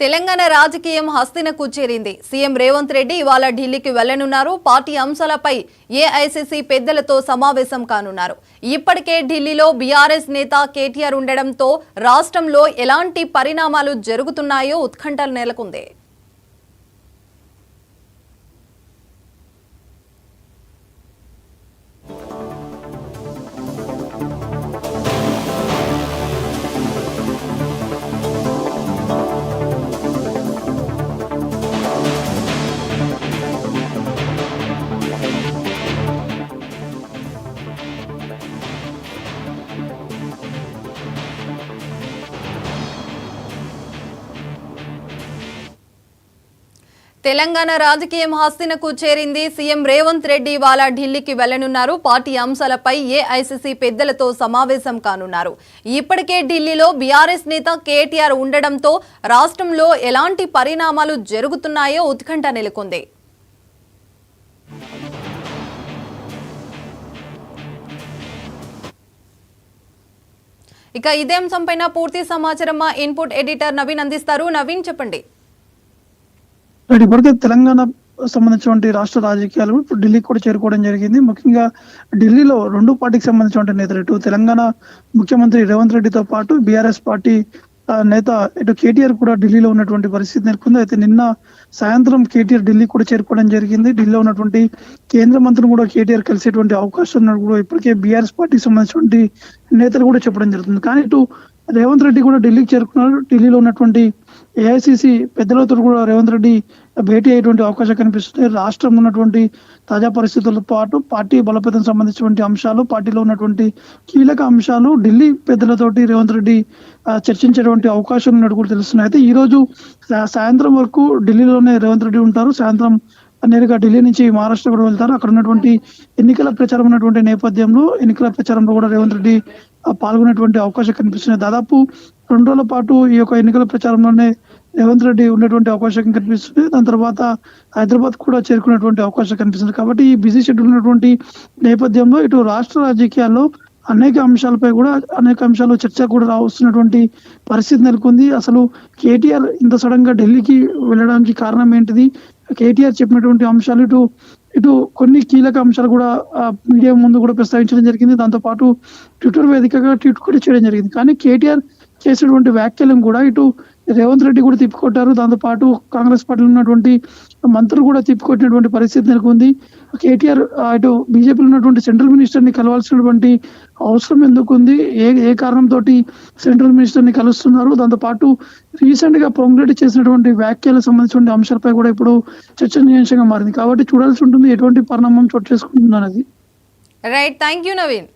తెలంగాణ రాజకీయం హస్తినకు చేరింది. సీఎం రేవంత్ రెడ్డి ఇవాళ ఢిల్లీకి వెళ్లనున్నారు. పార్టీ అంశాలపై ఏఐసీసీ పెద్దలతో సమావేశం కానున్నారు. ఇప్పటికే ఢిల్లీలో బీఆర్ఎస్ నేత కేటీఆర్ ఉండడంతో రాష్ట్రంలో ఎలాంటి పరిణామాలు జరుగుతున్నాయో ఉత్కంఠ నెలకొంది. తెలంగాణ రాజకీయం హస్తినకు చేరింది. సీఎం రేవంత్ రెడ్డి ఇవాళ ఢిల్లీకి వెళ్లనున్నారు. పార్టీ అంశాలపై ఏఐసీసీ పెద్దలతో సమావేశం కానున్నారు. ఇప్పటికే ఢిల్లీలో బీఆర్ఎస్ నేత కేటీఆర్ ఉండడంతో రాష్ట్రంలో ఎలాంటి పరిణామాలు జరుగుతున్నాయో ఉత్కంఠ నెలకొంది. ఇక ఇదే అంశంపైన పూర్తి సమాచారం మా ఇన్పుట్ ఎడిటర్ నవీన్ అందిస్తారు. నవీన్, చెప్పండి. ఇప్పటికే తెలంగాణ సంబంధించినటువంటి రాష్ట్ర రాజకీయాలు ఇప్పుడు ఢిల్లీకి కూడా చేరుకోవడం జరిగింది. ముఖ్యంగా ఢిల్లీలో రెండు పార్టీకి సంబంధించినటువంటి నేతలు, ఇటు తెలంగాణ ముఖ్యమంత్రి రేవంత్ రెడ్డితో పాటు బీఆర్ఎస్ పార్టీ నేత ఇటు కేటీఆర్ కూడా ఢిల్లీలో ఉన్నటువంటి పరిస్థితి నెలకొంది. అయితే నిన్న సాయంత్రం కేటీఆర్ ఢిల్లీ కూడా చేరుకోవడం జరిగింది. ఢిల్లీలో ఉన్నటువంటి కేంద్ర మంత్రులు కూడా కేటీఆర్ కలిసేటువంటి అవకాశం ఉన్నట్టు కూడా ఇప్పటికే బీఆర్ఎస్ పార్టీకి సంబంధించినటువంటి నేతలు కూడా చెప్పడం జరుగుతుంది. కానీ ఇటు రేవంత్ రెడ్డి కూడా ఢిల్లీకి చేరుకున్నారు. ఢిల్లీలో ఉన్నటువంటి ఏఐసీసీ పెద్దలతో కూడా రేవంత్ రెడ్డి భేటీ అయ్యేటువంటి అవకాశం కనిపిస్తుంది. రాష్ట్రంలో ఉన్నటువంటి తాజా పరిస్థితులతో పాటు పార్టీ బలోపేతం సంబంధించినటువంటి అంశాలు, పార్టీలో ఉన్నటువంటి కీలక అంశాలు ఢిల్లీ పెద్దలతోటి రేవంత్ రెడ్డి చర్చించేటువంటి అవకాశం ఉన్నట్టు కూడా తెలుస్తున్నాయి. అయితే ఈ రోజు సాయంత్రం వరకు ఢిల్లీలోనే రేవంత్ రెడ్డి ఉంటారు. సాయంత్రం నేరుగా ఢిల్లీ నుంచి మహారాష్ట్ర కూడా వెళ్తారు. అక్కడ ఉన్నటువంటి ఎన్నికల ప్రచారం ఉన్నటువంటి నేపథ్యంలో ఎన్నికల ప్రచారంలో కూడా రేవంత్ రెడ్డి పాల్గొనేటువంటి అవకాశం కనిపిస్తున్నాయి. దాదాపు 2 రోజుల పాటు ఈ యొక్క ఎన్నికల ప్రచారంలోనే రేవంత్ రెడ్డి ఉండేటువంటి అవకాశం కనిపిస్తుంది. దాని తర్వాత హైదరాబాద్ కూడా చేరుకునేటువంటి అవకాశం కనిపిస్తుంది. కాబట్టి ఈ బిజీ షెడ్యూల్ ఉన్నటువంటి నేపథ్యంలో ఇటు రాష్ట్ర రాజకీయాల్లో అనేక అంశాలు చర్చ కూడా వస్తున్నటువంటి పరిస్థితి నెలకొంది. అసలు కేటీఆర్ ఇంత సడన్ గా ఢిల్లీకి వెళ్ళడానికి కారణం ఏంటిది? కేటీఆర్ చెప్పినటువంటి అంశాలు ఇటు కొన్ని కీలక అంశాలు కూడా మీడియా ముందు కూడా ప్రస్తావించడం జరిగింది. దాంతో పాటు ట్విట్టర్ వేదికగా ట్వీట్ కూడా చేయడం జరిగింది. కానీ కేటీఆర్ చేసినటువంటి వ్యాఖ్యలను కూడా ఇటు రేవంత్ రెడ్డి కూడా తిప్పికొట్టారు. దాంతో పాటు కాంగ్రెస్ పార్టీలో ఉన్నటువంటి మంత్రులు కూడా తిప్పికొట్టినటువంటి పరిస్థితి నెలకొంది. కేటీఆర్ ఇటు బీజేపీలో ఉన్నటువంటి సెంట్రల్ మినిస్టర్ ని కలవాల్సినటువంటి అవసరం ఎందుకు ఉంది? ఏ కారణంతో సెంట్రల్ మినిస్టర్ ని కలుస్తున్నారు? దాంతో పాటు రీసెంట్ గా పొంగులేటి చేసినటువంటి వ్యాఖ్యలకు సంబంధించిన అంశాలపై కూడా ఇప్పుడు చర్చనీయాంశంగా మారింది. కాబట్టి చూడాల్సి ఉంటుంది ఎటువంటి పరిణామం చోటు చేసుకుంటుంది అనేది. Right, thank you Naveen.